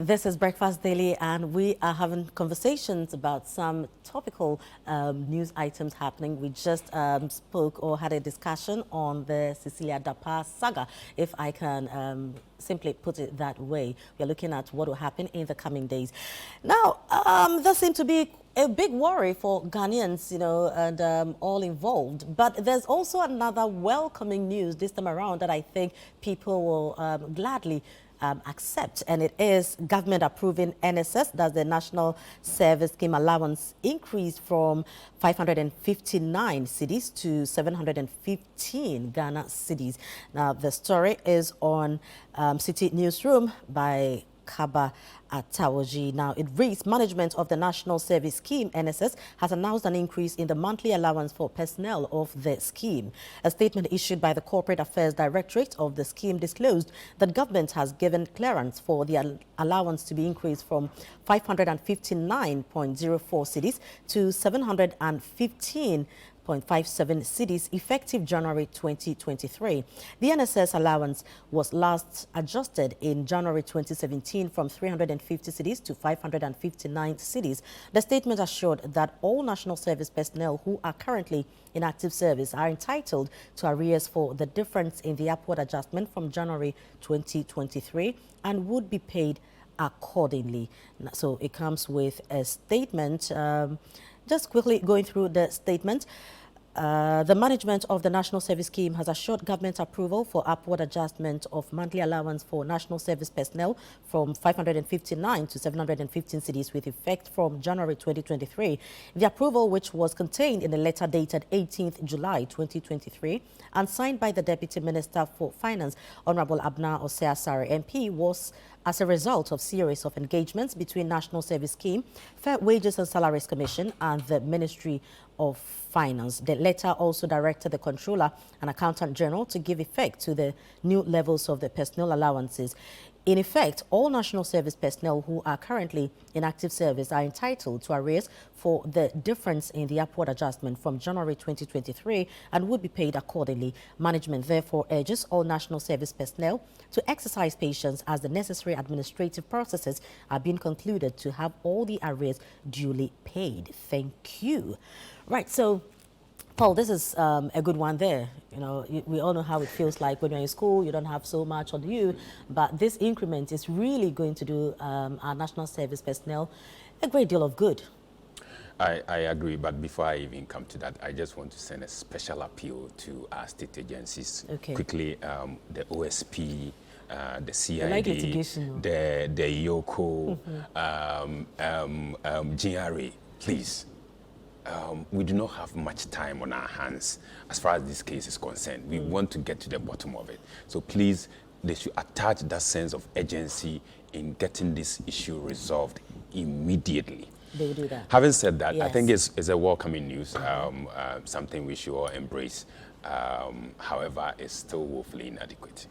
This is Breakfast Daily, and we are having conversations about some topical news items happening. We just spoke or had a discussion on the Cecilia Dapa saga, if I can simply put it that way. We're looking at what will happen in the coming days. Now, there seems to be a big worry for Ghanaians, and all involved. But there's also another welcoming news this time around that I think people will gladly accept, and it is government approving NSS, that's the National Service Scheme allowance, increased from 559 cedis to 715 Ghana cedis. Now, the story is on Citi Newsroom by Kaba Atawoji. Now, it reads, management of the National Service Scheme, NSS, has announced an increase in the monthly allowance for personnel of the scheme. A statement issued by the Corporate Affairs Directorate of the scheme disclosed that government has given clearance for the allowance to be increased from 559.04 cedis to 715.57 cedis effective January 2023. The NSS allowance was last adjusted in January 2017 from 350 cedis to 559 cedis. The statement assured that all national service personnel who are currently in active service are entitled to arrears for the difference in the upward adjustment from January 2023 and would be paid accordingly. So it comes with a statement. Just quickly going through the statement. The management of the National Service Scheme has assured government approval for upward adjustment of monthly allowance for national service personnel from 559 to 715 cedis with effect from January 2023. The approval, which was contained in a letter dated 18th July 2023 and signed by the Deputy Minister for Finance, Honorable Abna Osei-Asare MP, was as a result of series of engagements between National Service Scheme, Fair Wages and Salaries Commission and the Ministry of Finance. The letter also directed the Controller and Accountant General to give effect to the new levels of the personnel allowances. In effect, all national service personnel who are currently in active service are entitled to arrears for the difference in the upward adjustment from January 2023 and would be paid accordingly. Management therefore urges all national service personnel to exercise patience as the necessary administrative processes are being concluded to have all the arrears duly paid. Thank you. Right, so Paul, this is a good one there. We all know how it feels like when you're in school, you don't have so much on you, but this increment is really going to do our national service personnel a great deal of good. I agree, but before I even come to that, I just want to send a special appeal to our state agencies. Okay. Quickly, the OSP, the CID, the YOCO, GRA, please. We do not have much time on our hands as far as this case is concerned. We want to get to the bottom of it. So please, they should attach that sense of urgency in getting this issue resolved immediately. They will do that. Having said that, yes. I think it's a welcoming news, something we should all embrace. However, it's still woefully inadequate.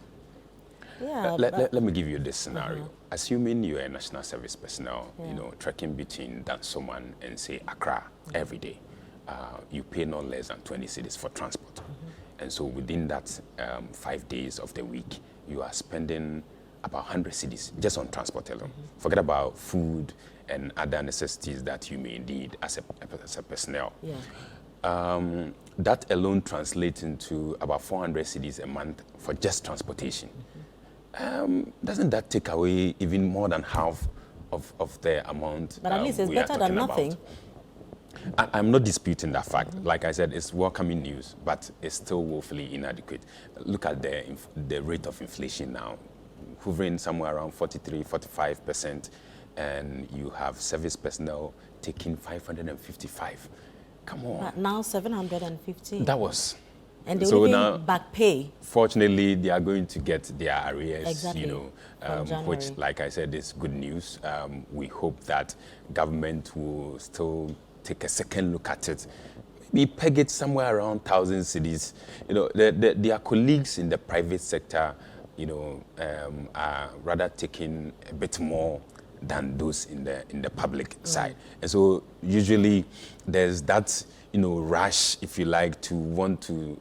Yeah, let me give you this scenario. Assuming you're a national service personnel, trekking between Dansoman and say Accra every day, you pay no less than 20 cedis for transport. And so within that 5 days of the week, you are spending about 100 cedis just on transport alone. Forget about food and other necessities that you may need as a personnel. Yeah. That alone translates into about 400 cedis a month for just transportation. Doesn't that take away even more than half of the amount? But at least it's better than nothing. I'm not disputing that fact. Like I said, it's welcoming news, but it's still woefully inadequate. Look at the rate of inflation now, hovering somewhere around 43–45%, and you have service personnel taking 555. Come on. But now 715. That was. And they will be back pay. Fortunately, they are going to get their arrears, exactly. Which, like I said, is good news. We hope that government will still take a second look at it. Maybe peg it somewhere around 1,000 cedis. Their colleagues in the private sector, are rather taking a bit more than those in the public side. And so usually there's that rush, if you like, to want to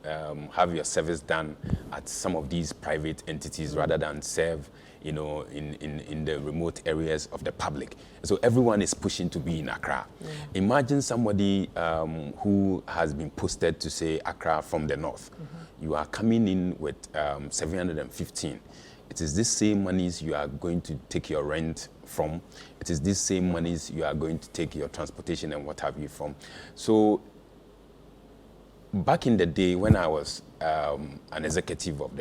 have your service done at some of these private entities rather than serve you know, in the remote areas of the public. So everyone is pushing to be in Accra. Yeah. Imagine somebody who has been posted to, say, Accra from the north. You are coming in with 715. It is this same monies you are going to take your rent from. It is this same monies you are going to take your transportation and what have you from. So back in the day when I was an executive of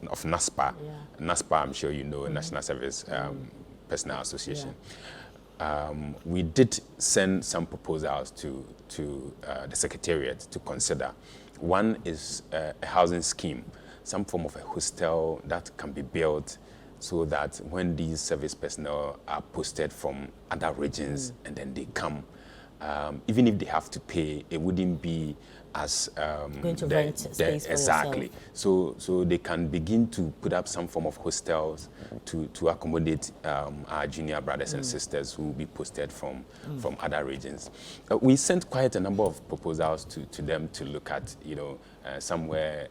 NASPA, NASPA, I'm sure you know, National Service Personnel Association. Yeah. We did send some proposals to the Secretariat to consider. One is a housing scheme, some form of a hostel that can be built so that when these service personnel are posted from other regions and then they come, even if they have to pay, it wouldn't be as going to rent space for exactly. yourself. So they can begin to put up some form of hostels to accommodate our junior brothers and sisters who will be posted from other regions. We sent quite a number of proposals to them to look at, you know, somewhere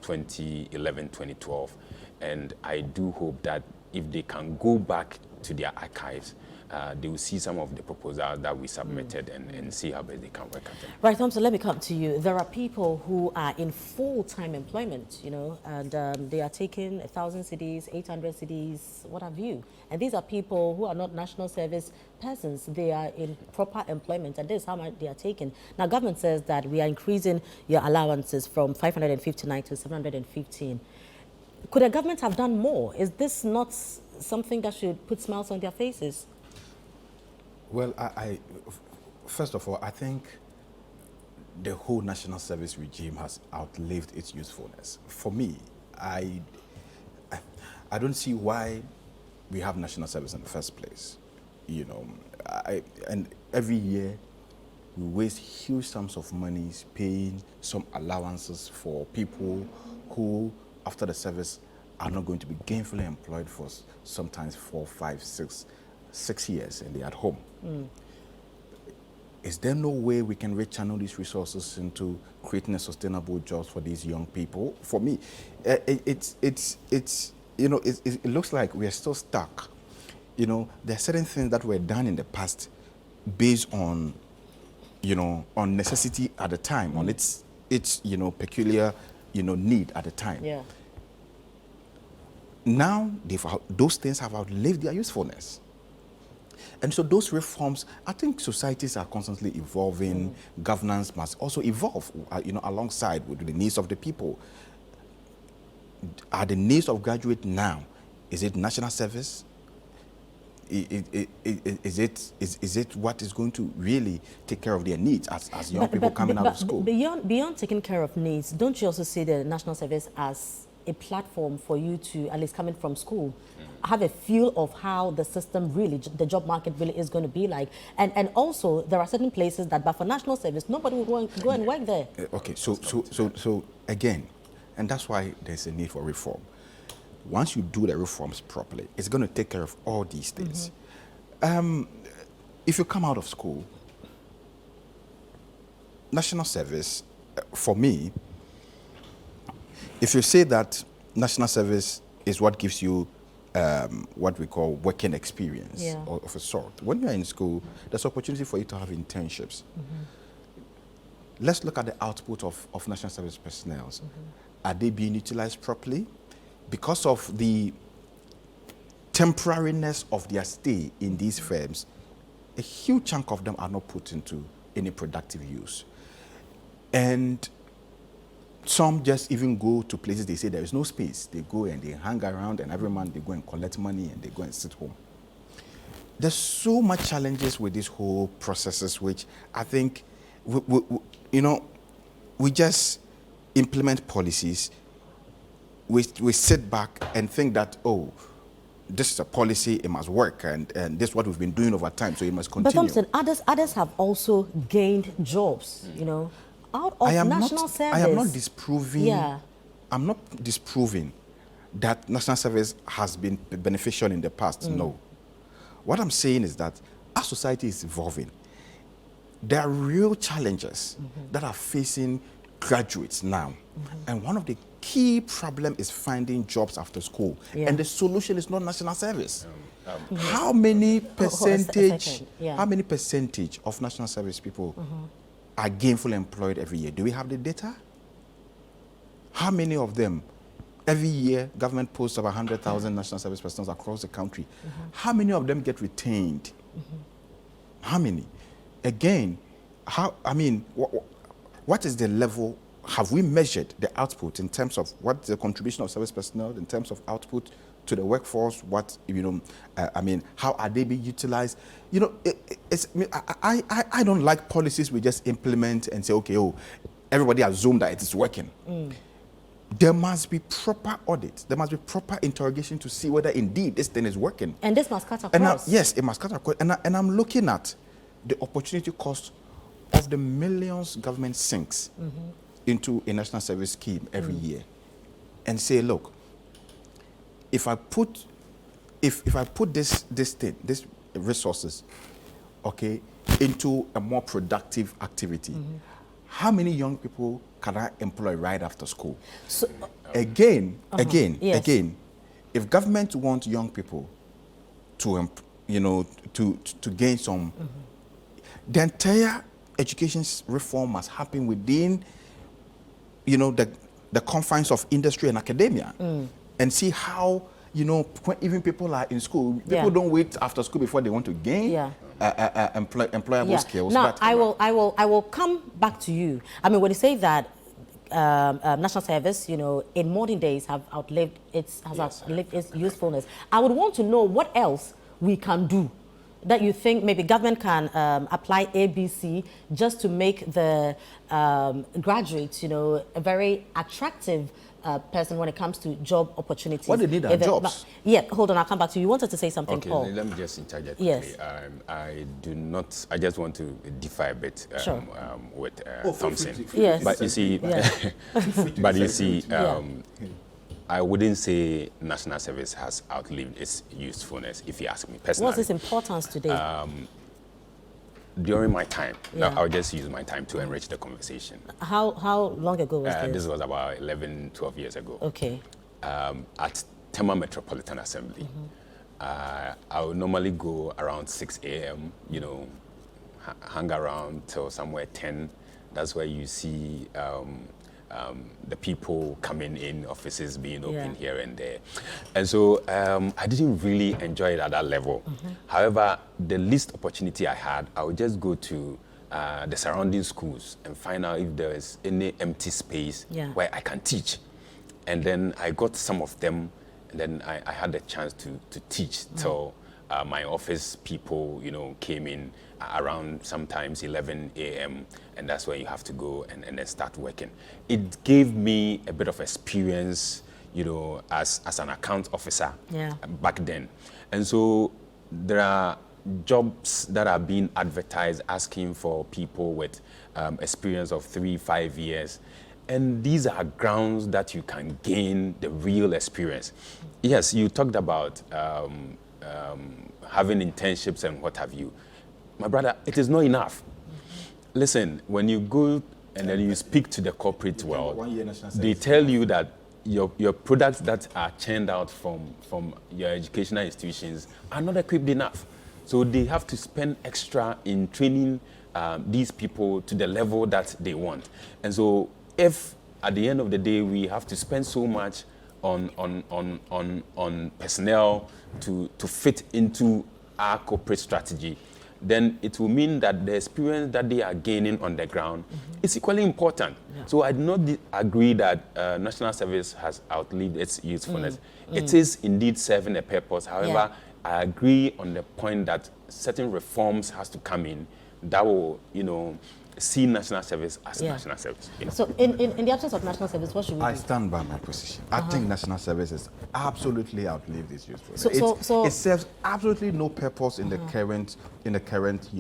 2011, 2012, and I do hope that if they can go back to their archives, they will see some of the proposals that we submitted and see how best they can work at them. Right, Thompson, let me come to you. There are people who are in full-time employment, you know, and they are taking 1,000 cedis, 800 cedis, what have you. And these are people who are not national service persons. They are in proper employment, and this is how much they are taking. Now, government says that we are increasing your allowances from 559 to 715. Could the government have done more? Is this not something that should put smiles on their faces? Well, first of all, I think the whole national service regime has outlived its usefulness. For me, I don't see why we have national service in the first place. You know, and every year we waste huge sums of money paying some allowances for people who, after the service, are not going to be gainfully employed for sometimes 4, 5, 6 years, and they're at home. Is there no way we can rechannel these resources into creating a sustainable jobs for these young people? For me, it's you know, it looks like we are still stuck. You know, there are certain things that were done in the past based on, you know, on necessity at the time, on its you know, peculiar, you know, need at the time. Yeah. Now those things have outlived their usefulness. And so those reforms, I think societies are constantly evolving. Governance must also evolve, you know, alongside with the needs of the people. Are the needs of graduates now, is it national service? Is it what is going to really take care of their needs as young people coming out of school? Beyond taking care of needs, don't you also see the national service as a platform for you to, at least coming from school, have a feel of how the system really, the job market really is going to be like? And also, there are certain places that, but for national service, nobody will go and work there. Okay, so again, and that's why there's a need for reform. Once you do the reforms properly, it's going to take care of all these things. If you come out of school, national service, for me, if you say that national service is what gives you what we call working experience of a sort, when you're in school, there's opportunity for you to have internships. Let's look at the output of national service personnel. Are they being utilized properly? Because of the temporariness of their stay in these firms, a huge chunk of them are not put into any productive use. And some just even go to places they say there is no space. They go and they hang around, and every month they go and collect money and they go and sit home. There's so much challenges with these whole processes, which I think, we just implement policies. We sit back and think that, oh, this is a policy, it must work, and this is what we've been doing over time, so it must continue. But Thompson, others have also gained jobs, you know, out of national service. I am not disproving. I'm not disproving that national service has been beneficial in the past. No. What I'm saying is that our society is evolving. There are real challenges that are facing graduates now, and one of the key problem is finding jobs after school, and the solution is not national service. How many percentage? How many percentage of national service people are gainfully employed every year? Do we have the data? How many of them? Every year, government posts about 100,000 national service personnel across the country. How many of them get retained? How many? Again, what is the level? Have we measured the output in terms of what the contribution of service personnel in terms of output to the workforce? What, how are they being utilized? I don't like policies we just implement and say, okay, everybody assume that it is working. There must be proper audit. There must be proper interrogation to see whether indeed this thing is working. And this must cut across. Yes, it must cut across. And I'm looking at the opportunity cost of the millions government sinks into a national service scheme every year, and say, look, if I put this resources, okay, into a more productive activity, how many young people can I employ right after school? So, again, if government wants young people to, to gain some, the entire education reform must happen within, the confines of industry and academia, and see how, when even people are in school, people don't wait after school before they want to gain employable skills. Now, but, I will come back to you. I mean, when you say that national service, in modern days has outlived its usefulness, I would want to know what else we can do that you think maybe government can apply ABC just to make the graduates, a very attractive person when it comes to job opportunities. What they need are jobs. Hold on, I'll come back to you. You wanted to say something, okay, Paul. Let me just interject quickly. Yes. I just want to differ a bit with Thompson. Yes. But you see, I wouldn't say national service has outlived its usefulness, if you ask me personally. What's its importance today? During my time, I'll just use my time to enrich the conversation. How long ago was this? This was about 11, 12 years ago. Okay. At Tema Metropolitan Assembly, I would normally go around 6 a.m., hang around till somewhere 10. That's where you see the people coming in, offices being open here and there. And so I didn't really enjoy it at that level. However, the least opportunity I had, I would just go to the surrounding schools and find out if there is any empty space where I can teach. And then I got some of them, and then I had the chance to teach till my office people, came in around sometimes 11 a.m. and that's where you have to go and then start working. It gave me a bit of experience, as an account officer back then. And so there are jobs that are being advertised asking for people with experience of 3-5 years. And these are grounds that you can gain the real experience. Yes, you talked about having internships and what have you. My brother, it is not enough. Listen, when you go and then you speak to the corporate world, they tell you that your products that are churned out from your educational institutions are not equipped enough. So they have to spend extra in training these people to the level that they want. And so if at the end of the day we have to spend so much on personnel to fit into our corporate strategy, then it will mean that the experience that they are gaining on the ground is equally important. So I do not agree that national service has outlived its usefulness. It is indeed serving a purpose. However, I agree on the point that certain reforms has to come in that will, see national service as national service. So in the absence of national service, what should we do? I stand by my position. I think national service has absolutely outlived its usefulness. It serves absolutely no purpose in the current, employment.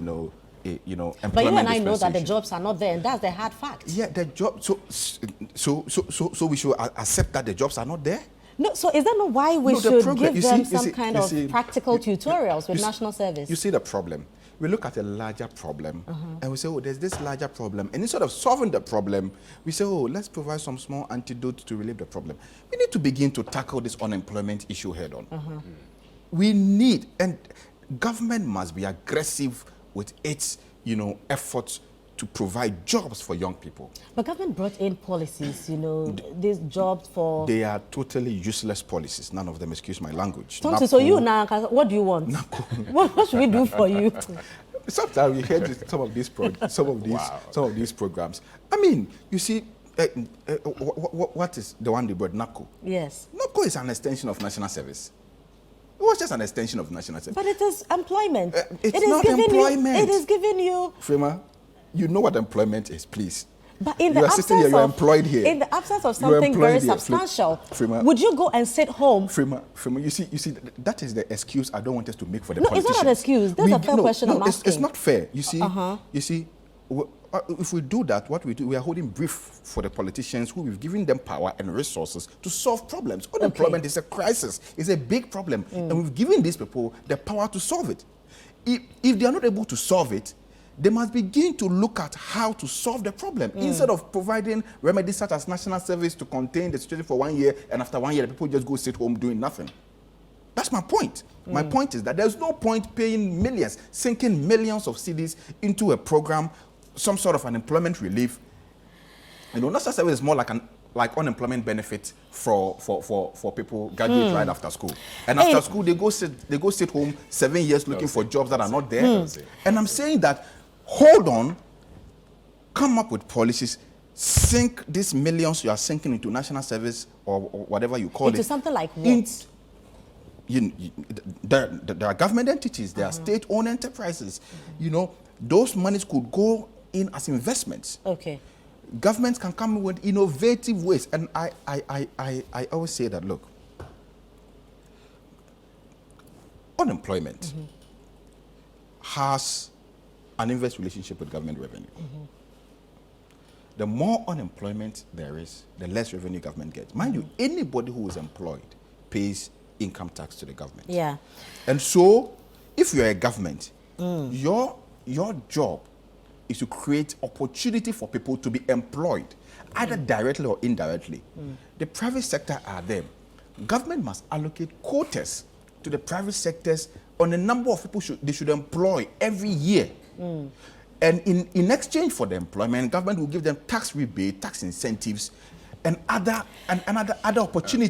But you and I know that the jobs are not there, and that's the hard fact. Yeah, the job. So we should accept that the jobs are not there. No, so is that not why we should give them some kind of practical tutorials with national service? You see the problem. we look at a larger problem and we say, oh, there's this larger problem. And instead of solving the problem, we say, oh, let's provide some small antidote to relieve the problem. We need to begin to tackle this unemployment issue head on. We need, and government must be aggressive with its, efforts to provide jobs for young people. But government brought in policies, these jobs for... They are totally useless policies. None of them, excuse my language. Thompson, so you now, what do you want? What should we do for you? Sometimes we hear some of these programs. I mean, you see, what is the one they brought? NACO. Yes. NACO is an extension of national service. It was just an extension of national service. But it is employment. It's not employment. It is giving you... Frema, you know what employment is, please. But in you the are sitting here, you're employed here. In the absence of something very substantial, Frema, would you go and sit home? Frema, you see, that is the excuse I don't want us to make for the politicians. No, it's not an excuse. That's a fair question I'm asking. It's not fair. You see, if we do that, what we do, we are holding brief for the politicians who we've given them power and resources to solve problems. Unemployment is a crisis. It's a big problem. And we've given these people the power to solve it. If they are not able to solve it, they must begin to look at how to solve the problem instead of providing remedies such as national service to contain the situation for 1 year, and after 1 year, the people just go sit home doing nothing. That's my point. My point is that there's no point paying millions, sinking millions of cedis into a program, some sort of unemployment relief. National service is more like unemployment benefit for people graduate right after school. And after school, they go sit home 7 years looking for jobs that are not there. And I'm saying that, hold on, come up with policies, sink these millions you are sinking into national service or whatever you call it. Into something like what? There are government entities, there are state-owned enterprises. Those monies could go in as investments. Okay. Governments can come with innovative ways. And I always say that, look, unemployment has an inverse relationship with government revenue. The more unemployment there is, the less revenue government gets. Mind you, anybody who is employed pays income tax to the government. Yeah. And so, if you're a government, your job is to create opportunity for people to be employed, either directly or indirectly. The private sector are there. Government must allocate quotas to the private sectors on the number of people they should employ every year. And in exchange for the employment, government will give them tax rebate, tax incentives, and other opportunities.